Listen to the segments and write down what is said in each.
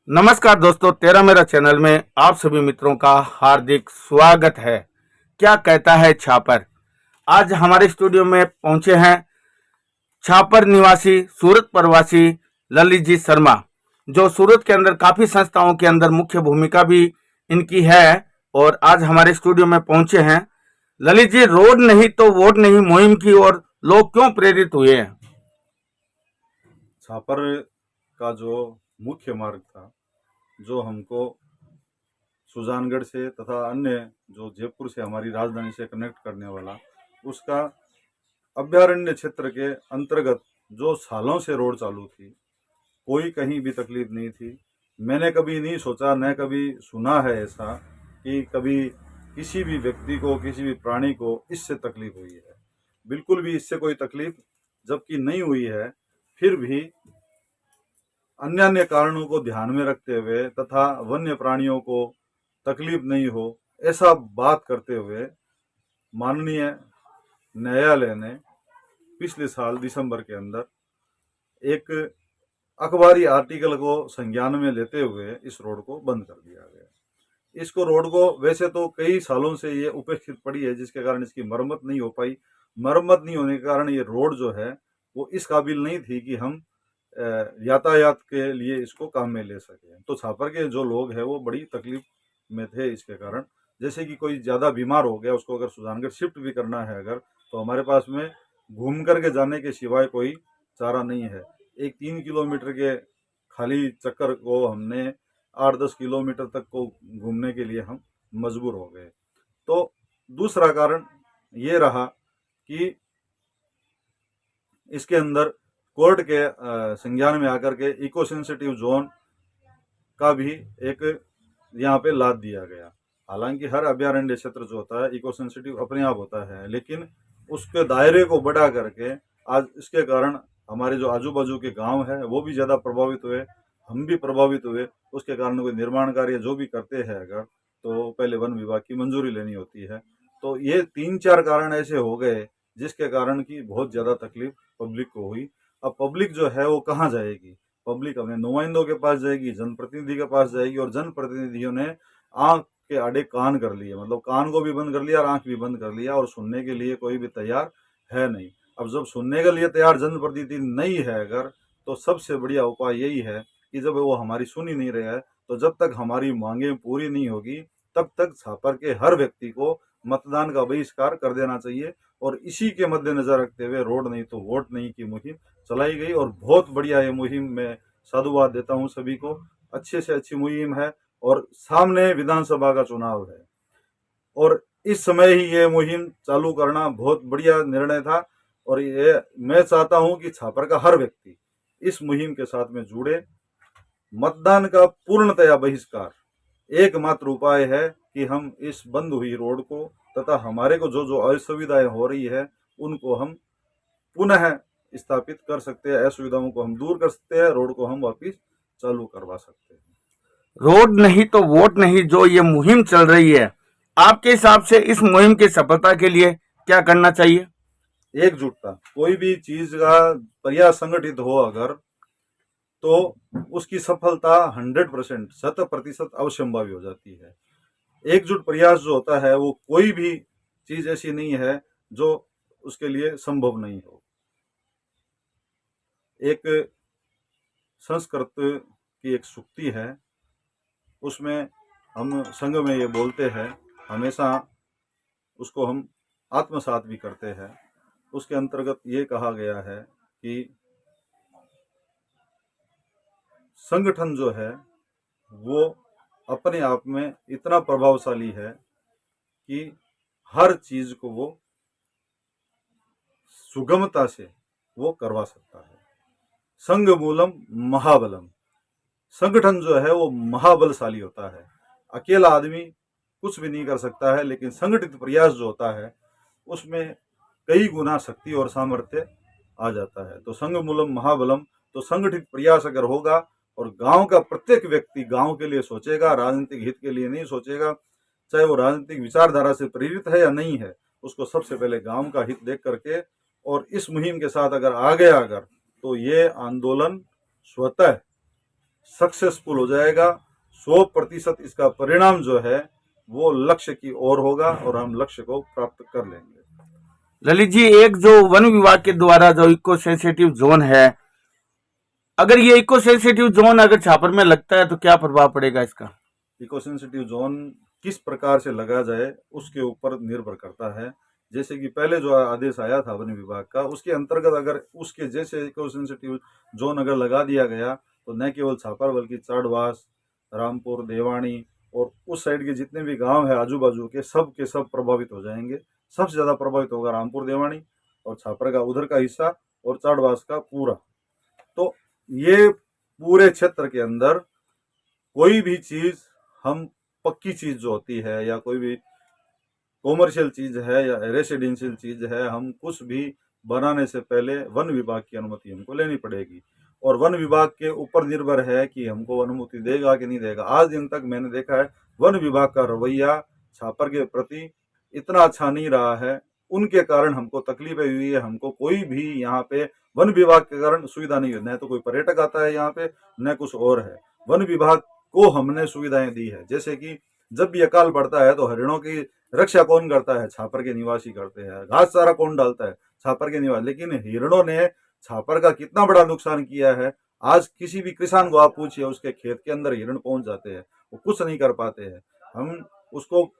नमस्कार दोस्तों, तेरा मेरा चैनल में आप सभी मित्रों का हार्दिक स्वागत है। क्या कहता है छापर। आज हमारे स्टूडियो में पहुंचे हैं छापर निवासी सूरत प्रवासी ललित जी शर्मा, जो सूरत के अंदर काफी संस्थाओं के अंदर मुख्य भूमिका भी इनकी है और आज हमारे स्टूडियो में पहुंचे हैं। ललित जी, रोड नहीं तो वोट नहीं मुहिम की ओर लोग क्यों प्रेरित हुए हैं? छापर का जो मुख्य मार्ग था, जो हमको सुजानगढ़ से तथा अन्य जो जयपुर से हमारी राजधानी से कनेक्ट करने वाला, उसका अभ्यारण्य क्षेत्र के अंतर्गत जो सालों से रोड चालू थी, कोई कहीं भी तकलीफ नहीं थी। मैंने कभी नहीं सोचा, न कभी सुना है ऐसा कि कभी किसी भी व्यक्ति को, किसी भी प्राणी को इससे तकलीफ हुई है। बिल्कुल भी इससे कोई तकलीफ जबकि नहीं हुई है, फिर भी अन्य अन्य कारणों को ध्यान में रखते हुए तथा वन्य प्राणियों को तकलीफ नहीं हो, ऐसा बात करते हुए माननीय न्यायालय ने पिछले साल दिसंबर के अंदर एक अखबारी आर्टिकल को संज्ञान में लेते हुए इस रोड को बंद कर दिया गया। इसको रोड को वैसे तो कई सालों से ये उपेक्षित पड़ी है, जिसके कारण इसकी मरम्मत नहीं हो पाई। मरम्मत नहीं होने के कारण ये रोड जो है वो इस काबिल नहीं थी कि हम यातायात के लिए इसको काम में ले सके। तो छापर के जो लोग हैं वो बड़ी तकलीफ में थे इसके कारण। जैसे कि कोई ज़्यादा बीमार हो गया, उसको अगर सुजानगढ़ शिफ्ट भी करना है अगर, तो हमारे पास में घूम करके जाने के सिवाय कोई चारा नहीं है। एक 3 किलोमीटर के खाली चक्कर को हमने 8-10 किलोमीटर तक को घूमने के लिए हम मजबूर हो गए। तो दूसरा कारण ये रहा कि इसके अंदर कोर्ट के संज्ञान में आकर के इको सेंसिटिव जोन का भी एक यहाँ पे लाद दिया गया। हालांकि हर अभ्यारण्य क्षेत्र जो होता है इको सेंसिटिव अपने आप होता है, लेकिन उसके दायरे को बढ़ा करके आज इसके कारण हमारे जो आजू बाजू के गांव है वो भी ज़्यादा प्रभावित हुए, हम भी प्रभावित हुए। उसके कारण कोई निर्माण कार्य जो भी करते हैं अगर, तो पहले वन विभाग की मंजूरी लेनी होती है। तो ये 3-4 कारण ऐसे हो गए जिसके कारण की बहुत ज़्यादा तकलीफ पब्लिक को हुई। अब पब्लिक जो है वो कहाँ जाएगी? पब्लिक अपने नुमाइंदों के पास जाएगी, जनप्रतिनिधि के पास जाएगी, और जनप्रतिनिधियों ने आंख के आड़े कान कर लिए, मतलब कान को भी बंद कर लिया और आंख भी बंद कर लिया, और सुनने के लिए कोई भी तैयार है नहीं। अब जब सुनने के लिए तैयार जनप्रतिनिधि नहीं है अगर, तो सबसे बढ़िया उपाय यही है कि जब वो हमारी सुन ही नहीं रहे हैं, तो जब तक हमारी मांगे पूरी नहीं होगी तब तक छापर के हर व्यक्ति को मतदान का बहिष्कार कर देना चाहिए। और इसी के मद्देनजर रखते हुए रोड नहीं तो वोट नहीं की मुहिम चलाई गई, और बहुत बढ़िया ये मुहिम, मैं साधुवाद देता हूँ सभी को। अच्छे से अच्छी मुहिम है, और सामने विधानसभा का चुनाव है, और इस समय ही ये मुहिम चालू करना बहुत बढ़िया निर्णय था। और ये मैं चाहता हूं कि छापर का हर व्यक्ति इस मुहिम के साथ में जुड़े। मतदान का पूर्णतया बहिष्कार एकमात्र उपाय है कि हम इस बंद हुई रोड को तथा हमारे को जो जो असुविधाएं हो रही है उनको हम पुनः स्थापित कर सकते हैं, असुविधाओं को हम दूर कर सकते हैं, रोड को हम वापिस चालू करवा सकते हैं। रोड नहीं तो वोट नहीं, जो ये मुहिम चल रही है, आपके हिसाब से इस मुहिम की सफलता के लिए क्या करना चाहिए? एकजुटता, कोई भी चीज का प्रयास संगठित हो अगर, तो उसकी सफलता 100%, 100% अवश्यंभावी हो जाती है। एकजुट प्रयास जो होता है वो कोई भी चीज ऐसी नहीं है जो उसके लिए संभव नहीं हो। एक संस्कृत की एक सूक्ति है, उसमें हम संघ में ये बोलते हैं, हमेशा उसको हम आत्मसात भी करते हैं। उसके अंतर्गत ये कहा गया है कि संगठन जो है वो अपने आप में इतना प्रभावशाली है कि हर चीज को वो सुगमता से वो करवा सकता है। संघ मूलम महाबलम, संगठन जो है वो महाबलशाली होता है। अकेला आदमी कुछ भी नहीं कर सकता है, लेकिन संगठित प्रयास जो होता है उसमें कई गुना शक्ति और सामर्थ्य आ जाता है। तो संघ मूलम महाबलम, तो संगठित प्रयास अगर होगा और गांव का प्रत्येक व्यक्ति गांव के लिए सोचेगा, राजनीतिक हित के लिए नहीं सोचेगा, चाहे वो राजनीतिक विचारधारा से प्रेरित है या नहीं है, उसको सबसे पहले गांव का हित देख करके और इस मुहिम के साथ अगर आ गया अगर, तो ये आंदोलन स्वतः सक्सेसफुल हो जाएगा। 100% इसका परिणाम जो है वो लक्ष्य की ओर होगा और हम लक्ष्य को प्राप्त कर लेंगे। ललित जी, एक जो वन विभाग के द्वारा जो इको सेंसिटिव जोन है, अगर ये इको सेंसिटिव जोन अगर छापर में लगता है तो क्या प्रभाव पड़ेगा इसका? इको सेंसिटिव जोन किस प्रकार से लगा जाए उसके ऊपर निर्भर करता है। जैसे कि पहले जो आदेश आया था वन विभाग का, उसके अंतर्गत अगर उसके जैसे इको सेंसिटिव जोन अगर लगा दिया गया तो न केवल छापर बल्कि चाड़वास, रामपुर, देवानी और उस साइड के जितने भी गांव है आजू बाजू के सब प्रभावित हो जाएंगे। सबसे ज्यादा प्रभावित होगा रामपुर, देवानी और छापर का उधर का हिस्सा और चाड़वास का पूरा। तो ये पूरे क्षेत्र के अंदर कोई भी चीज हम पक्की चीज जो होती है या कोई भी कॉमर्शियल चीज है या रेसिडेंशियल चीज है, हम कुछ भी बनाने से पहले वन विभाग की अनुमति हमको लेनी पड़ेगी और वन विभाग के ऊपर निर्भर है कि हमको अनुमति देगा कि नहीं देगा। आज दिन तक मैंने देखा है वन विभाग का रवैया छापर के प्रति इतना अच्छा नहीं रहा है, उनके कारण हमको तकलीफें हुई है। हमको कोई भी यहाँ पे वन विभाग के कारण सुविधा नहीं हुई, न तो कोई पर्यटक आता है यहाँ पे न कुछ और है। वन विभाग को हमने सुविधाएं दी है, जैसे कि जब भी अकाल पड़ता है तो हरिणों की रक्षा कौन करता है? छापर के निवासी करते हैं। घास चारा कौन डालता है? छापर के निवासी। लेकिन हिरणों ने छापर का कितना बड़ा नुकसान किया है। आज किसी भी किसान को आप पूछिए, उसके खेत के अंदर हिरण पहुंच जाते हैं, वो कुछ नहीं कर पाते हैं। हम उसको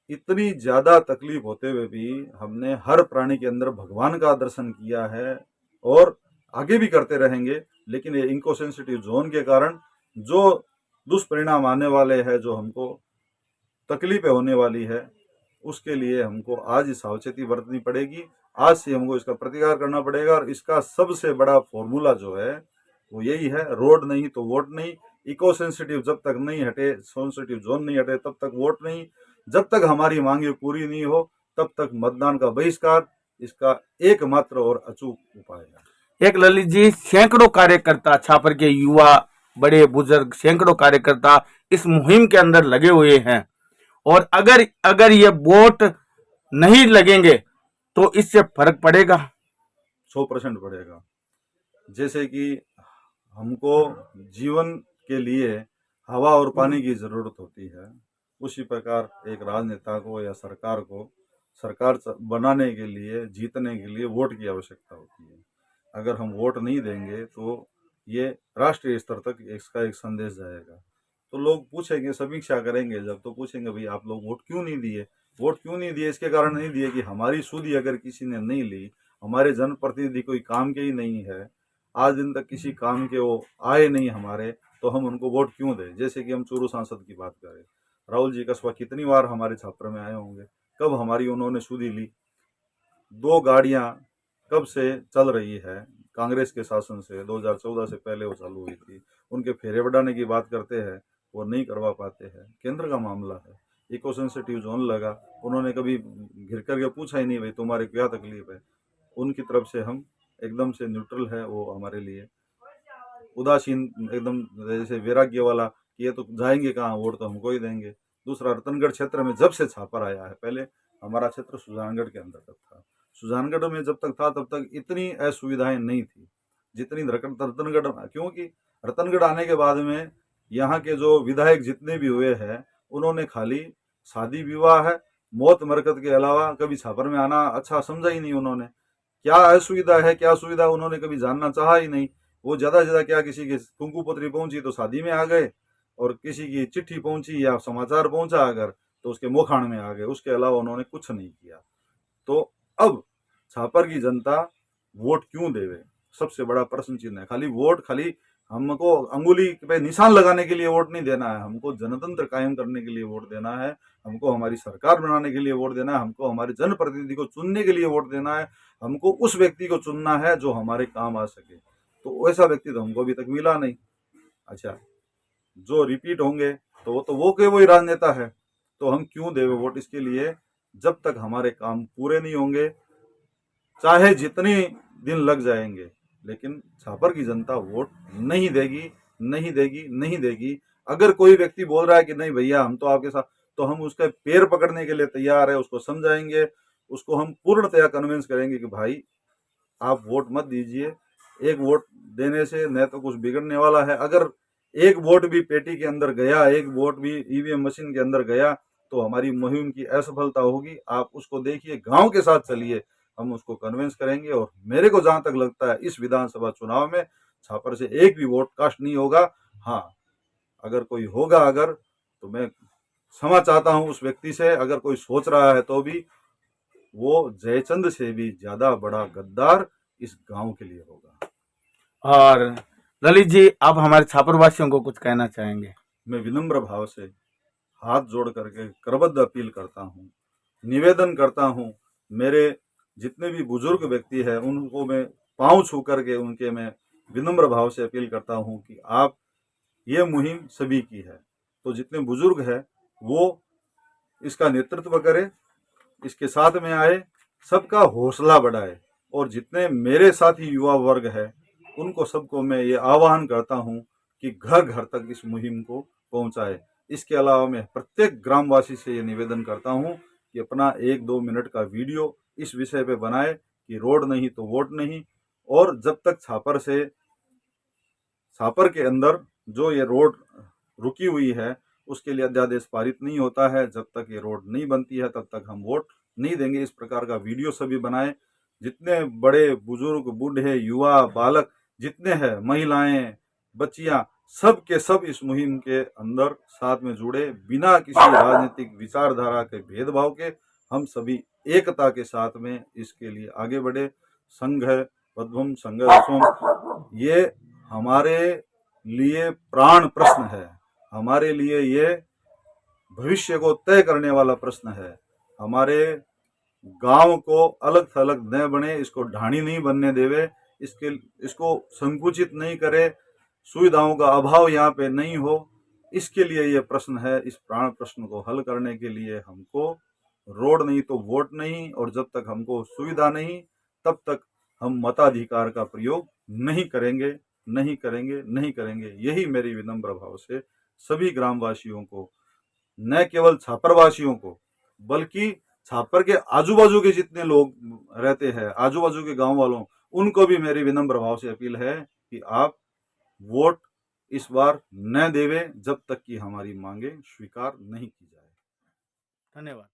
इतनी ज्यादा तकलीफ होते हुए भी हमने हर प्राणी के अंदर भगवान का दर्शन किया है और आगे भी करते रहेंगे। लेकिन ये इको सेंसिटिव जोन के कारण जो दुष्परिणाम आने वाले हैं, जो हमको तकलीफें होने वाली है, उसके लिए हमको आज ही सावचेती बरतनी पड़ेगी। आज से हमको इसका प्रतिकार करना पड़ेगा और इसका सबसे बड़ा फॉर्मूला जो है वो यही है, रोड नहीं तो वोट नहीं। इको सेंसिटिव जब तक नहीं हटे, सेंसिटिव जोन नहीं हटे, तब तक वोट नहीं। जब तक हमारी मांगे पूरी नहीं हो तब तक मतदान का बहिष्कार इसका एकमात्र और अचूक उपाय है। एक ललित जी, सैकड़ों कार्यकर्ता, छापर के युवा, बड़े बुजुर्ग, सैकड़ों कार्यकर्ता इस मुहिम के अंदर लगे हुए हैं और अगर ये वोट नहीं लगेंगे तो इससे फर्क पड़ेगा? 100% पड़ेगा। जैसे कि हमको जीवन के लिए हवा और पानी की जरूरत होती है, उसी प्रकार एक राजनेता को या सरकार को सरकार बनाने के लिए, जीतने के लिए वोट की आवश्यकता होती है। अगर हम वोट नहीं देंगे तो ये राष्ट्रीय स्तर तक इसका एक संदेश जाएगा। तो लोग पूछेंगे, समीक्षा करेंगे जब, तो पूछेंगे भाई आप लोग वोट क्यों नहीं दिए? वोट क्यों नहीं दिए? इसके कारण नहीं दिए कि हमारी सुधि अगर किसी ने नहीं ली, हमारे जनप्रतिनिधि कोई काम के ही नहीं है, आज दिन तक किसी काम के वो आए नहीं हमारे, तो हम उनको वोट क्यों दें? जैसे कि हम चूरू सांसद की बात करें, राहुल जी कस्बा कितनी बार हमारे छापर में आए होंगे, कब हमारी उन्होंने सुधि ली? 2 गाड़ियां कब से चल रही है? कांग्रेस के शासन से 2014 से पहले वो चालू हुई थी। उनके फेरे बढ़ाने की बात करते हैं, वो नहीं करवा पाते हैं। केंद्र का मामला है, इको सेंसिटिव जोन लगा, उन्होंने कभी घिर करके पूछा ही नहीं भाई तुम्हारे क्या तकलीफ है। उनकी तरफ से हम एकदम से न्यूट्रल है, वो हमारे लिए उदासीन, एकदम जैसे वैराग्य वाला कि ये तो जाएंगे कहाँ, वोट तो हमको ही देंगे। दूसरा, रतनगढ़ क्षेत्र में जब से छापर आया है, पहले हमारा क्षेत्र सुजानगढ़ के अंतर्गत था। सुजानगढ़ में जब तक था तब तक इतनी असुविधाएं नहीं थी जितनी रतनगढ़, क्योंकि रतनगढ़ आने के बाद में यहाँ के जो विधायक जितने भी हुए हैं, उन्होंने खाली शादी विवाह है, मौत मरकत के अलावा कभी छापर में आना अच्छा समझा ही नहीं। उन्होंने क्या असुविधा है, क्या सुविधा, उन्होंने कभी जानना चाहा ही नहीं। वो ज्यादा से ज्यादा क्या, किसी की कुंकू पत्री पहुंची तो शादी में आ गए, और किसी की चिट्ठी पहुंची या समाचार पहुंचा अगर तो उसके मोखाण में आ गए, उसके अलावा उन्होंने कुछ नहीं किया। तो अब छापर की जनता वोट क्यों देवे, सबसे बड़ा प्रश्न चिन्ह है। खाली वोट, खाली हमको अंगुली पे निशान लगाने के लिए वोट नहीं देना है, हमको जनतंत्र कायम करने के लिए वोट देना है, हमको हमारी सरकार बनाने के लिए वोट देना है, हमको हमारे जनप्रतिनिधि को चुनने के लिए वोट देना है, हमको उस व्यक्ति को चुनना है जो हमारे काम आ सके। तो वैसा व्यक्ति तो हमको अभी तक मिला नहीं। अच्छा, जो रिपीट होंगे तो वो के वही राजनेता है, तो हम क्यों देवे वोट इसके लिए? जब तक हमारे काम पूरे नहीं होंगे, चाहे जितने दिन लग जाएंगे, लेकिन छापर की जनता वोट नहीं देगी, नहीं देगी, नहीं देगी। अगर कोई व्यक्ति बोल रहा है कि नहीं भैया हम तो आपके साथ, तो हम उसके पैर पकड़ने के लिए तैयार है, उसको समझाएंगे, उसको हम पूर्णतया कन्विंस करेंगे कि भाई आप वोट मत दीजिए, एक वोट देने से न तो कुछ बिगड़ने वाला है। अगर एक वोट भी पेटी के अंदर गया, एक वोट भी ईवीएम मशीन के अंदर गया तो हमारी मुहिम की असफलता होगी। आप उसको देखिए, गांव के साथ चलिए, हम उसको कन्विंस करेंगे। और मेरे को जहां तक लगता है इस विधानसभा चुनाव में छापर से एक भी वोट कास्ट नहीं होगा। हाँ, अगर कोई होगा तो मैं क्षमा चाहता हूं उस व्यक्ति से। अगर कोई सोच रहा है तो भी वो जयचंद से भी ज्यादा बड़ा गद्दार इस गांव के लिए होगा। और ललित जी, आप हमारे छापर वासियों को कुछ कहना चाहेंगे? मैं विनम्र भाव से हाथ जोड़ करके करबद्ध अपील करता हूँ, निवेदन करता हूँ। मेरे जितने भी बुजुर्ग व्यक्ति हैं उनको मैं पांव छू करके उनके मैं विनम्र भाव से अपील करता हूँ कि आप, ये मुहिम सभी की है, तो जितने बुजुर्ग हैं वो इसका नेतृत्व करें, इसके साथ में आए, सबका हौसला बढ़ाए। और जितने मेरे साथी युवा वर्ग है उनको सबको मैं ये आह्वान करता हूँ कि घर घर तक इस मुहिम को पहुंचाए। इसके अलावा मैं प्रत्येक ग्रामवासी से ये निवेदन करता हूँ कि अपना 1-2 मिनट का वीडियो इस विषय पे बनाए कि रोड नहीं तो वोट नहीं। और जब तक छापर के अंदर जो ये रोड रुकी हुई है उसके लिए अध्यादेश पारित नहीं होता है, जब तक ये रोड नहीं बनती है तब तक हम वोट नहीं देंगे। इस प्रकार का वीडियो सभी बनाए। जितने बड़े बुजुर्ग, बूढ़े, युवा, बालक जितने हैं, महिलाएं, बच्चियां, सब के सब इस मुहिम के अंदर साथ में जुड़े, बिना किसी राजनीतिक विचारधारा के भेदभाव के हम सभी एकता के साथ में इसके लिए आगे बढ़े। संघ है पद्मम संघर्षम, ये हमारे लिए प्राण प्रश्न है, हमारे लिए ये भविष्य को तय करने वाला प्रश्न है। हमारे गांव को अलग थलग न बने, इसको ढाणी नहीं बनने देवे, इसको संकुचित नहीं करे, सुविधाओं का अभाव यहाँ पे नहीं हो, इसके लिए ये प्रश्न है। इस प्राण प्रश्न को हल करने के लिए हमको रोड नहीं तो वोट नहीं, और जब तक हमको सुविधा नहीं तब तक हम मताधिकार का प्रयोग नहीं करेंगे, नहीं करेंगे, नहीं करेंगे। यही मेरी विनम्र भाव से सभी ग्रामवासियों को, न केवल छापरवासियों को बल्कि छापर के आजू बाजू के जितने लोग रहते हैं, आजू बाजू के गांव वालों, उनको भी मेरी विनम्र भाव से अपील है कि आप वोट इस बार न देवे जब तक कि हमारी मांगे स्वीकार नहीं की जाए। धन्यवाद।